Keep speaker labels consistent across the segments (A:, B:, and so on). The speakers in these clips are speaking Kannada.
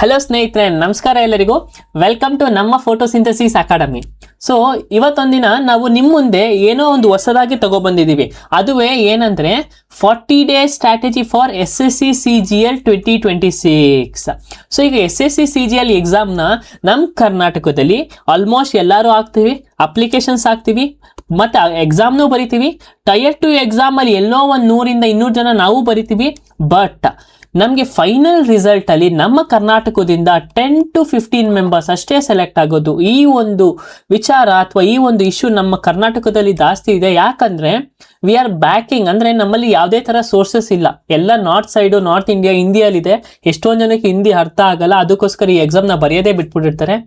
A: ಹಲೋ ಸ್ನೇಹಿತರೆ, ನಮಸ್ಕಾರ ಎಲ್ಲರಿಗೂ. ವೆಲ್ಕಮ್ ಟು ನಮ್ಮ ಫೋಟೋಸಿಂಥಸಿಸ್ ಅಕಾಡೆಮಿ. ಸೊ ಇವತ್ತೊಂದಿನ ನಾವು ನಿಮ್ಮ ಮುಂದೆ ಏನೋ ಒಂದು ಹೊಸದಾಗಿ ತಗೊಬಂದಿದ್ದೀವಿ. ಅದುವೇ ಏನಂದ್ರೆ 40 days strategy for SSC CGL 2026. So ಈಗ SSC CGL ಎಕ್ಸಾಮ್ನ ನಮ್ಮ ಕರ್ನಾಟಕದಲ್ಲಿ ಆಲ್ಮೋಸ್ಟ್ ಎಲ್ಲರೂ ಆಗ್ತೀವಿ, ಅಪ್ಲಿಕೇಶನ್ಸ್ ಹಾಕ್ತೀವಿ, ಮತ್ತೆ ಎಕ್ಸಾಮ್ನೂ ಬರಿತೀವಿ. ಟೈರ್ 2 ಎಕ್ಸಾಮ್ ಅಲ್ಲಿ ಎಲ್ಲೋ ಒಂದು 100-200 ಜನ ನಾವು ಬರಿತೀವಿ. ಬಟ್ ನಮಗೆ ಫೈನಲ್ ರಿಸಲ್ಟ್ ಅಲ್ಲಿ ನಮ್ಮ ಕರ್ನಾಟಕದಿಂದ 10 to 15 ಮೆಂಬರ್ಸ್ ಅಷ್ಟೇ ಸೆಲೆಕ್ಟ್ ಆಗೋದು. ಈ ಒಂದು ವಿಚಾರ ಅಥವಾ ಈ ಒಂದು ಇಶ್ಯೂ ನಮ್ಮ ಕರ್ನಾಟಕದಲ್ಲಿ ಜಾಸ್ತಿ ಇದೆ. ಯಾಕಂದ್ರೆ ವಿ ಆರ್ ಬ್ಯಾಕಿಂಗ್, ಅಂದ್ರೆ ನಮ್ಮಲ್ಲಿ ಯಾವುದೇ ತರ ಸೋರ್ಸಸ್ ಇಲ್ಲ. ಎಲ್ಲ ನಾರ್ತ್ ಸೈಡು, ನಾರ್ತ್ ಇಂಡಿಯಾ, ಹಿಂದಿಯಲ್ಲಿದೆ. ಎಷ್ಟೊಂದು ಜನಕ್ಕೆ ಹಿಂದಿ ಅರ್ಥ ಆಗಲ್ಲ, ಅದಕ್ಕೋಸ್ಕರ ಈ ಎಕ್ಸಾಮ್ನ ಬರೆಯೋದೇ ಬಿಟ್ಬಿಟ್ಟಿರ್ತಾರೆ.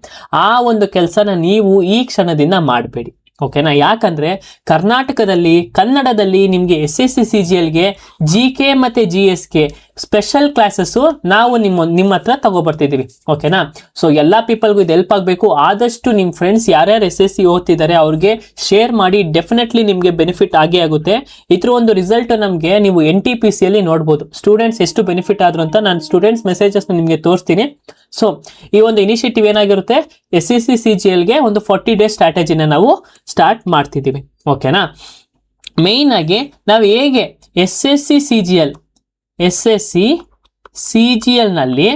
A: ಆ ಒಂದು ಕೆಲಸನ ನೀವು ಈ ಕ್ಷಣದಿಂದ ಮಾಡಬೇಡಿ, ಓಕೆನಾ? ಯಾಕಂದ್ರೆ ಕರ್ನಾಟಕದಲ್ಲಿ ಕನ್ನಡದಲ್ಲಿ ನಿಮಗೆ SSC CGLಗೆ GK ಮತ್ತೆ GSಗೆ ಸ್ಪೆಷಲ್ ಕ್ಲಾಸಸ್ಸು ನಾವು ನಿಮ್ಮ ಹತ್ರ ತಗೋಬರ್ತಿದ್ದೀವಿ, ಓಕೆನಾ? ಸೊ ಎಲ್ಲ ಪೀಪಲ್ಗೂ ಇದು ಹೆಲ್ಪ್ ಆಗಬೇಕು. ಆದಷ್ಟು ನಿಮ್ಮ ಫ್ರೆಂಡ್ಸ್ ಯಾರ್ಯಾರು SSC ಓದ್ತಿದ್ದಾರೆ ಅವ್ರಿಗೆ ಶೇರ್ ಮಾಡಿ. ಡೆಫಿನೆಟ್ಲಿ ನಿಮಗೆ ಬೆನಿಫಿಟ್ ಆಗೇ ಆಗುತ್ತೆ. ಇದ್ರ ಒಂದು ರಿಸಲ್ಟ್ ನಮಗೆ ನೀವು NTPCಯಲ್ಲಿ ನೋಡ್ಬೋದು, ಸ್ಟೂಡೆಂಟ್ಸ್ ಎಷ್ಟು ಬೆನಿಫಿಟ್ ಆದ್ರು ಅಂತ. ನಾನು ಸ್ಟೂಡೆಂಟ್ಸ್ ಮೆಸೇಜಸ್ ನಿಮಗೆ ತೋರಿಸ್ತೀನಿ. ಸೊ ಈ ಒಂದು ಇನಿಷಿಯೇಟಿವ್ ಏನಾಗಿರುತ್ತೆ, SSC CGLಗೆ ಒಂದು 40 ಡೇಸ್ ಸ್ಟ್ರಾಟಜಿನ ನಾವು ಸ್ಟಾರ್ಟ್ ಮಾಡ್ತಿದ್ದೀವಿ, ಓಕೆನಾ? ಮೇಯ್ನ್ ಆಗಿ ನಾವು ಹೇಗೆ SSC CGL ನಲ್ಲಿ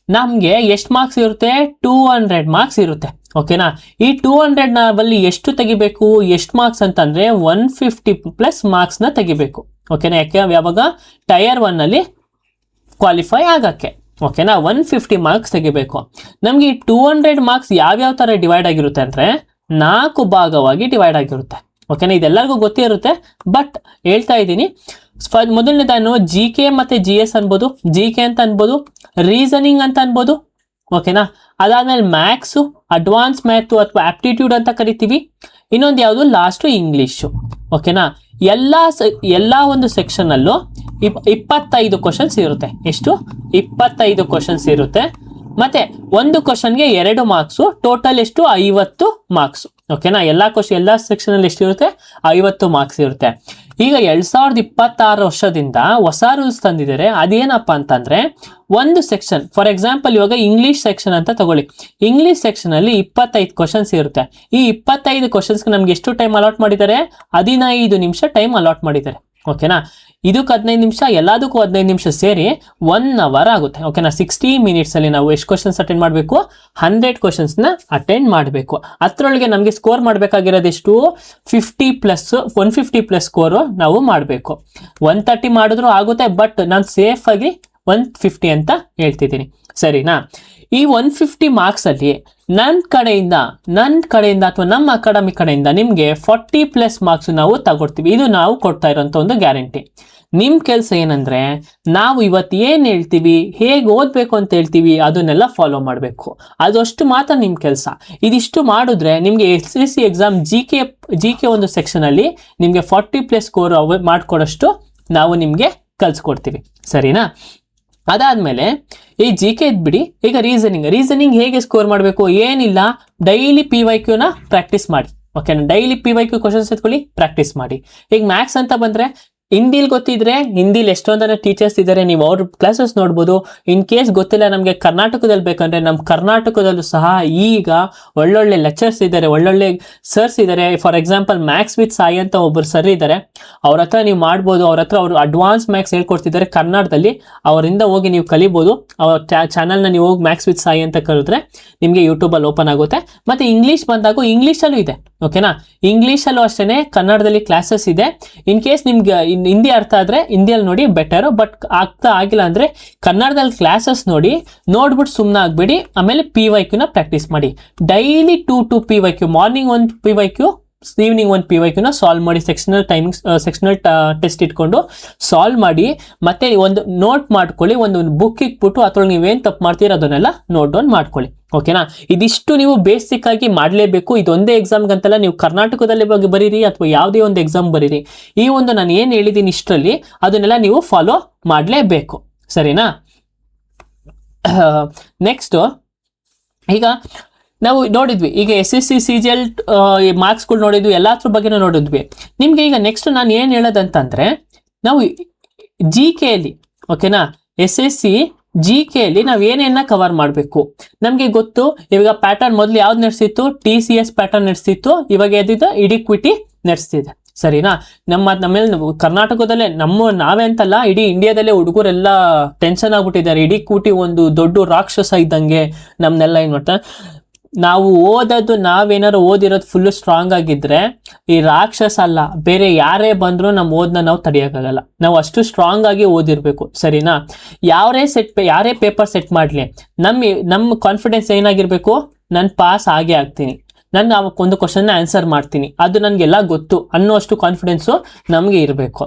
A: ನಮಗೆ ಎಷ್ಟು ಮಾರ್ಕ್ಸ್ ಇರುತ್ತೆ, 200 ಮಾರ್ಕ್ಸ್ ಇರುತ್ತೆ, ಓಕೆನಾ? ಈ 200 ನಾವಲ್ಲಿ ಎಷ್ಟು ತೆಗಿಬೇಕು, ಎಷ್ಟು ಮಾರ್ಕ್ಸ್ ಅಂತಂದ್ರೆ 150+ ಮಾರ್ಕ್ಸ್ನ ತೆಗಿಬೇಕು, ಓಕೆನಾ? ಯಾಕೆ ಯಾವಾಗ ಟೈರ್ 1 ಅಲ್ಲಿ ಕ್ವಾಲಿಫೈ ಆಗಕ್ಕೆ, ಓಕೆನಾ? 150 ಮಾರ್ಕ್ಸ್ ತೆಗಿಬೇಕು. ನಮ್ಗೆ ಈ 200 ಮಾರ್ಕ್ಸ್ ಯಾವ್ಯಾವ ತರ ಡಿವೈಡ್ ಆಗಿರುತ್ತೆ ಅಂದ್ರೆ 4 ಭಾಗವಾಗಿ ಡಿವೈಡ್ ಆಗಿರುತ್ತೆ, ಓಕೆನಾ? ಇದೆಲ್ಲರಿಗೂ ಗೊತ್ತೇ ಇರುತ್ತೆ, ಬಟ್ ಹೇಳ್ತಾ ಇದ್ದೀನಿ. ಮೊದಲನೇದಾನು GK ಮತ್ತೆ GS ಅನ್ಬೋದು, GK ಅಂತ ಅನ್ಬೋದು, ರೀಸನಿಂಗ್ ಅಂತ ಅನ್ಬೋದು, ಓಕೆನಾ? ಅದಾದ್ಮೇಲೆ ಮ್ಯಾಥ್ಸು, ಅಡ್ವಾನ್ಸ್ ಮ್ಯಾಥ್ ಅಥವಾ ಆಪ್ಟಿಟ್ಯೂಡ್ ಅಂತ ಕರಿತೀವಿ. ಇನ್ನೊಂದು ಯಾವುದು ಲಾಸ್ಟ್ ಇಂಗ್ಲಿಷು, ಓಕೆನಾ? ಎಲ್ಲ ಒಂದು ಸೆಕ್ಷನ್ ಅಲ್ಲೂ 25 ಕ್ವಶನ್ಸ್ ಇರುತ್ತೆ. ಎಷ್ಟು? 25 ಕ್ವಶನ್ಸ್ ಇರುತ್ತೆ. ಮತ್ತೆ ಒಂದು ಕ್ವಶನ್ಗೆ 2 ಮಾರ್ಕ್ಸು, ಟೋಟಲ್ ಎಷ್ಟು? 50 ಮಾರ್ಕ್ಸ್, ಓಕೆನಾ? ಎಲ್ಲ ಸೆಕ್ಷನ್ ಅಲ್ಲಿ ಎಷ್ಟು ಇರುತ್ತೆ? 50 ಮಾರ್ಕ್ಸ್ ಇರುತ್ತೆ. ಈಗ 2026 ವರ್ಷದಿಂದ ಹೊಸ ರೂಲ್ಸ್ ತಂದಿದ್ದಾರೆ. ಅದೇನಪ್ಪ ಅಂತಂದ್ರೆ ಒಂದು ಸೆಕ್ಷನ್, ಫಾರ್ ಎಕ್ಸಾಂಪಲ್ ಇವಾಗ ಇಂಗ್ಲಿಷ್ ಸೆಕ್ಷನ್ ಅಂತ ತಗೊಳ್ಳಿ. ಇಂಗ್ಲಿಷ್ ಸೆಕ್ಷನ್ ಅಲ್ಲಿ 25 ಕ್ವಶನ್ಸ್ ಇರುತ್ತೆ. ಈ 25 ಕ್ವಶನ್ಸ್ಗೆ ನಮ್ಗೆ ಎಷ್ಟು ಟೈಮ್ ಅಲಾಟ್ ಮಾಡಿದ್ದಾರೆ? 15 ನಿಮಿಷ ಟೈಮ್ ಅಲಾಟ್ ಮಾಡಿದ್ದಾರೆ, ಓಕೆನಾ? ಇದಕ್ಕೆ 15 ನಿಮಿಷ, ಎಲ್ಲದಕ್ಕೂ 15 ನಿಮಿಷ ಸೇರಿ 1 ಅವರ್ ಆಗುತ್ತೆ, ಓಕೆನಾ? 60 ಮಿನಿಟ್ಸ್ ಅಲ್ಲಿ ನಾವು ಎಷ್ಟು ಕ್ವಶನ್ಸ್ ಅಟೆಂಡ್ ಮಾಡಬೇಕು? 100 ಕ್ವಶನ್ಸ್ ನ ಅಟೆಂಡ್ ಮಾಡಬೇಕು. ಅದ್ರೊಳಗೆ ನಮಗೆ ಸ್ಕೋರ್ ಮಾಡಬೇಕಾಗಿರೋದು ಎಷ್ಟು? 150+ ಸ್ಕೋರ್ ನಾವು ಮಾಡಬೇಕು. 130 ಮಾಡಿದ್ರು ಆಗುತ್ತೆ, ಬಟ್ ನಾನು ಸೇಫ್ ಆಗಿ 150 ಅಂತ ಹೇಳ್ತಿದ್ದೀನಿ, ಸರಿನಾ? ಈ 150 ಮಾರ್ಕ್ಸ್ ಅಲ್ಲಿ ನನ್ನ ಕಡೆಯಿಂದ ಅಥವಾ ನಮ್ಮ ಅಕಾಡೆಮಿ ಕಡೆಯಿಂದ ನಿಮ್ಗೆ 40+ ಮಾರ್ಕ್ಸ್ ನಾವು ತಗೊಡ್ತೀವಿ. ಇದು ನಾವು ಕೊಡ್ತಾ ಇರೋಂಥ ಒಂದು ಗ್ಯಾರಂಟಿ. ನಿಮ್ ಕೆಲಸ ಏನಂದ್ರೆ, ನಾವು ಇವತ್ತು ಏನ್ ಹೇಳ್ತೀವಿ, ಹೇಗೆ ಓದ್ಬೇಕು ಅಂತ ಹೇಳ್ತೀವಿ, ಅದನ್ನೆಲ್ಲ ಫಾಲೋ ಮಾಡಬೇಕು. ಅದಷ್ಟು ಮಾತ್ರ ನಿಮ್ ಕೆಲಸ. ಇದಿಷ್ಟು ಮಾಡಿದ್ರೆ ನಿಮ್ಗೆ SSC ಎಕ್ಸಾಮ್ GK ಒಂದು ಸೆಕ್ಷನ್ ಅಲ್ಲಿ ನಿಮ್ಗೆ 40+ ಸ್ಕೋರ್ ಮಾಡ್ಕೊಡಷ್ಟು ನಾವು ನಿಮ್ಗೆ ಕಲ್ಸ್ಕೊಡ್ತೀವಿ, ಸರಿನಾ? ಅದಾದ್ಮೇಲೆ ಈ GK ಬಿಡಿ, ಈಗ ರೀಸನಿಂಗ್ ಹೇಗೆ ಸ್ಕೋರ್ ಮಾಡಬೇಕು? ಏನಿಲ್ಲ, ಡೈಲಿ PYQ ನ ಪ್ರಾಕ್ಟೀಸ್ ಮಾಡಿ, ಓಕೆನಾ? ಡೈಲಿ PYQ ಕ್ವಶನ್ಸ್ ಎತ್ಕೊಳ್ಳಿ, ಪ್ರಾಕ್ಟೀಸ್ ಮಾಡಿ. ಈಗ ಮ್ಯಾಥ್ಸ್ ಅಂತ ಬಂದ್ರೆ ಹಿಂದಿಲಿ ಗೊತ್ತಿದ್ರೆ, ಹಿಂದಿಲಿ ಎಷ್ಟೊಂದನ ಟೀಚರ್ಸ್ ಇದ್ದಾರೆ, ನೀವು ಅವ್ರ ಕ್ಲಾಸಸ್ ನೋಡ್ಬೋದು. ಇನ್ ಕೇಸ್ ಗೊತ್ತಿಲ್ಲ ನಮಗೆ ಕರ್ನಾಟಕದಲ್ಲಿ ಬೇಕಂದ್ರೆ ನಮ್ಮ ಕರ್ನಾಟಕದಲ್ಲೂ ಸಹ ಈಗ ಒಳ್ಳೊಳ್ಳೆ ಲೆಕ್ಚರ್ಸ್ ಇದ್ದಾರೆ, ಒಳ್ಳೊಳ್ಳೆ ಸರ್ಸ್ ಇದ್ದಾರೆ. For example maths with Sai ಅಂತ ಒಬ್ಬರು ಸರ್ ಇದ್ದಾರೆ, ಅವ್ರ ಹತ್ರ ನೀವು ಮಾಡ್ಬೋದು. ಅವರು ಅಡ್ವಾನ್ಸ್ ಮ್ಯಾಥ್ಸ್ ಹೇಳ್ಕೊಡ್ತಿದ್ದಾರೆ ಕನ್ನಡದಲ್ಲಿ. ಅವರಿಂದ ಹೋಗಿ ನೀವು ಕಲಿಬೋದು. ಅವ್ರ ಚಾನಲ್ನ ನೀವು ಹೋಗಿ ಮ್ಯಾಥ್ಸ್ ವಿತ್ ಸಾಯಿ ಅಂತ ಕರೆದ್ರೆ ನಿಮಗೆ ಯೂಟ್ಯೂಬಲ್ಲಿ ಓಪನ್ ಆಗುತ್ತೆ. ಮತ್ತೆ ಇಂಗ್ಲೀಷ್ ಬಂದಾಗ ಇಂಗ್ಲೀಷಲ್ಲೂ ಇದೆ, ಓಕೆನಾ? ಇಂಗ್ಲೀಷಲ್ಲೂ ಅಷ್ಟೇ ಕನ್ನಡದಲ್ಲಿ ಕ್ಲಾಸಸ್ ಇದೆ. ಇನ್ ಕೇಸ್ ನಿಮ್ಗೆ ಹಿಂದಿ ಅರ್ಥ ಆದ್ರೆ ಹಿಂದಿಯಲ್ಲಿ ನೋಡಿ ಬೆಟರ್, ಬಟ್ ಅರ್ಥ ಆಗಿಲ್ಲ ಅಂದ್ರೆ ಕನ್ನಡದಲ್ಲಿ ಕ್ಲಾಸಸ್ ನೋಡ್ಬಿಟ್ಟು ಸುಮ್ಮನೆ ಆಗ್ಬೇಡಿ. ಆಮೇಲೆ PYQ ನ ಪ್ರಾಕ್ಟೀಸ್ ಮಾಡಿ. Daily 2 PYQ, morning 1 PYQ, evening 1 PYQ ನ ಸಾಲ್ವ್ ಮಾಡಿ. ಸೆಕ್ಷನಲ್ ಟೆಸ್ಟ್ ಇಟ್ಕೊಂಡು ಸಾಲ್ವ್ ಮಾಡಿ. ಮತ್ತೆ ಒಂದು ನೋಟ್ ಮಾಡ್ಕೊಳ್ಳಿ, ಒಂದು ಬುಕ್ ಇಟ್ಬಿಟ್ಟು ಅದ್ರೊಳಗೆ ನೀವೇನ್ ತಪ್ಪು ಮಾಡ್ತೀರ ಅದನ್ನೆಲ್ಲ ನೋಟ್ ಡೌನ್ ಮಾಡ್ಕೊಳ್ಳಿ, ಓಕೆನಾ? ಇದಿಷ್ಟು ನೀವು ಬೇಸಿಕ್ ಆಗಿ ಮಾಡಲೇಬೇಕು. ಇದೊಂದೇ ಎಕ್ಸಾಮ್ಗೆ ಅಂತಲ್ಲ, ನೀವು ಕರ್ನಾಟಕದಲ್ಲಿ ಬರೀರಿ ಅಥವಾ ಯಾವುದೇ ಒಂದು ಎಕ್ಸಾಮ್ ಬರೀರಿ, ಈ ಒಂದು ನಾನು ಏನು ಹೇಳಿದ್ದೀನಿ ಇಷ್ಟರಲ್ಲಿ ಅದನ್ನೆಲ್ಲ ನೀವು ಫಾಲೋ ಮಾಡಲೇಬೇಕು, ಸರಿನಾ? ನೆಕ್ಸ್ಟ್, ಈಗ ನಾವು ನೋಡಿದ್ವಿ, ಈಗ SSC CGL ಮಾರ್ಕ್ಸ್ಗಳು ನೋಡಿದ್ವಿ, ಎಲ್ಲಾದ್ರ ಬಗ್ಗೆನೂ ನೋಡಿದ್ವಿ. ನಿಮ್ಗೆ ಈಗ ನೆಕ್ಸ್ಟ್ ನಾನು ಏನು ಹೇಳೋದಂತಂದ್ರೆ, ನಾವು GK ಅಲ್ಲಿ, ಓಕೆನಾ, SSC GK ಅಲ್ಲಿ ನಾವ್ ಏನೇನ ಕವರ್ ಮಾಡಬೇಕು ನಮ್ಗೆ ಗೊತ್ತು. ಇವಾಗ ಪ್ಯಾಟರ್ನ್ ಮೊದಲು ಯಾವ್ದು ನಡೆಸಿತ್ತು, TCS ಪ್ಯಾಟರ್ನ್ ನಡೆಸ್ತಿತ್ತು, ಇವಾಗ ಎದ್ದಿದ್ದು ಇಡಿಕ್ವಿಟಿ ನಡೆಸ್ತಿದೆ. ಸರಿನಾ? ನಮ್ಮೇಲೆ ಕರ್ನಾಟಕದಲ್ಲೇ ನಾವೇ ಅಂತಲ್ಲ, ಇಡೀ ಇಂಡಿಯಾದಲ್ಲೇ ಹುಡುಗರೆಲ್ಲ ಟೆನ್ಷನ್ ಆಗ್ಬಿಟ್ಟಿದ್ದಾರೆ. ಇಡಿಕ್ವಿಟಿ ಒಂದು ದೊಡ್ಡ ರಾಕ್ಷಸ ಇದ್ದಂಗೆ ನಮ್ನೆಲ್ಲ ಏನ್ ಮಾಡ್ತಾರೆ. ನಾವು ಓದೋದು, ನಾವೇನಾದ್ರು ಓದಿರೋದು ಫುಲ್ ಸ್ಟ್ರಾಂಗ್ ಆಗಿದ್ರೆ ಈ ರಾಕ್ಷಸ ಅಲ್ಲ, ಬೇರೆ ಯಾರೇ ಬಂದ್ರು ನಮ್ಮ ಓದ್ನ ನಾವು ತಡೆಯೋಕ್ಕಾಗಲ್ಲ. ನಾವು ಅಷ್ಟು ಸ್ಟ್ರಾಂಗ್ ಆಗಿ ಓದಿರ್ಬೇಕು. ಸರಿನಾ? ಯಾರೇ ಪೇಪರ್ ಸೆಟ್ ಮಾಡ್ಲಿ, ನಮ್ಮ ಕಾನ್ಫಿಡೆನ್ಸ್ ಏನಾಗಿರ್ಬೇಕು, ನಾನು ಪಾಸ್ ಆಗೇ ಆಗ್ತೀನಿ, ನಾನು ಒಂದು ಕ್ವಶನ್ ಆನ್ಸರ್ ಮಾಡ್ತೀನಿ, ಅದು ನನಗೆಲ್ಲ ಗೊತ್ತು ಅನ್ನೋಷ್ಟು ಕಾನ್ಫಿಡೆನ್ಸು ನಮಗೆ ಇರಬೇಕು.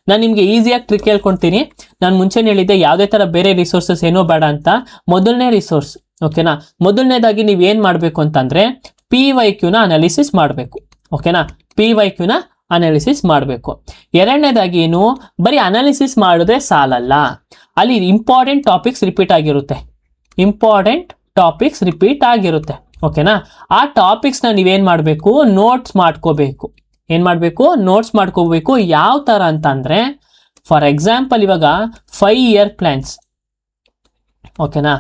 A: ನಾನು ನಿಮಗೆ ಈಸಿಯಾಗಿ ಟ್ರಿಕ್ ಹೇಳ್ಕೊಳ್ತೀನಿ. ನಾನು ಮುಂಚೆನೇ ಹೇಳಿದ್ದೆ ಯಾವುದೇ ಥರ ಬೇರೆ ರಿಸೋರ್ಸಸ್ ಏನೋ ಬೇಡ ಅಂತ. ಮೊದಲನೇ ರಿಸೋರ್ಸ್, ಓಕೆನಾ, ಮೊದಲನೇದಾಗಿ ನೀವು ಏನು ಮಾಡಬೇಕು ಅಂತಂದರೆ PYQನ ಅನಾಲಿಸಿಸ್ ಮಾಡಬೇಕು. ಓಕೆನಾ? PYQನ ಅನಾಲಿಸಿಸ್ ಮಾಡಬೇಕು. ಎರಡನೇದಾಗಿ ಏನು, ಬರೀ ಅನಾಲಿಸಿಸ್ ಮಾಡಿದ್ರೆ ಸಾಲಲ್ಲ, ಅಲ್ಲಿ ಇಂಪಾರ್ಟೆಂಟ್ ಟಾಪಿಕ್ಸ್ ರಿಪೀಟ್ ಆಗಿರುತ್ತೆ. ಓಕೆನಾ? ಆ ಟಾಪಿಕ್ಸ್ನ ನೀವೇನು ಮಾಡಬೇಕು, ನೋಟ್ಸ್ ಮಾಡ್ಕೋಬೇಕು. ನೋಟ್ಸ್ ಮಾಡ್ಕೋಬೇಕು. ಯಾವ ಥರ ಅಂತಂದರೆ, ಫಾರ್ ಎಕ್ಸಾಂಪಲ್ ಇವಾಗ 5 year ಪ್ಲ್ಯಾನ್ಸ್. ಓಕೆನಾ?